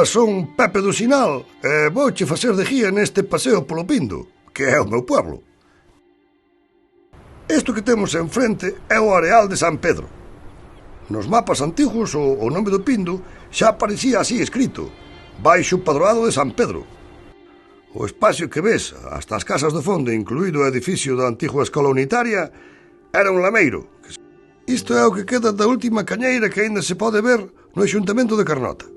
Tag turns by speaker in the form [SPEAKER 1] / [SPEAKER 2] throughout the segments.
[SPEAKER 1] Ola, son Pepe do Sinal e vouche facer de guía neste paseo polo Pindo, que é o meu pueblo. Isto que temos enfrente é o areal de San Pedro. Nos mapas antigos o nome do Pindo xa aparecía así escrito, baixo o padroado de San Pedro. O espacio que ves, hasta as casas do fondo, incluído o edificio da antigua escola unitaria, era un lameiro. Isto é o que queda da última cañeira que aínda se pode ver no Axuntamento de Carnota.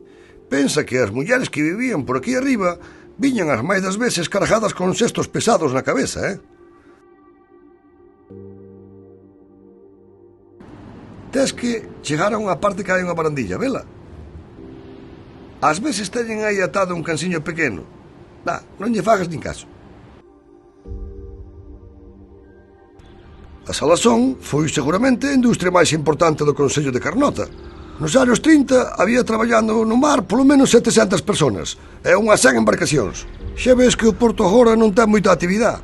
[SPEAKER 1] Pensa que as mulleres que vivían por aquí arriba viñan as máis das veces cargadas con cestos pesados na cabeza, Tes que chegar a unha parte que hai unha barandilla, vela? Ás veces teñen aí atado un cansiño pequeno. Non lle fagas nin caso. A Salazón foi seguramente a industria máis importante do Concello de Carnota. Nos anos 30 había traballando no mar polo menos 700 personas e unhas 100 embarcacións. Xa ves que o porto agora non ten moita actividade.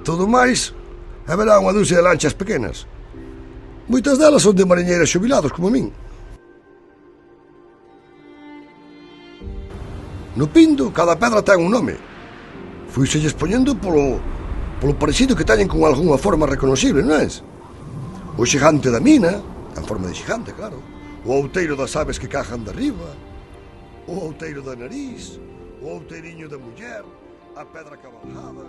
[SPEAKER 1] Todo máis, haberá unha dúcia de lanchas pequenas. Moitas delas son de mariñeiros xubilados como min. No Pindo, cada pedra ten un nome. Fuiselles poñendo polo parecido que teñen con algunha forma reconocible, non é? O xigante da mina, en forma de xigante, claro. O outeiro das aves que cajan de arriba, o outeiro da nariz, o outeiriño da muller, a pedra cabalgada.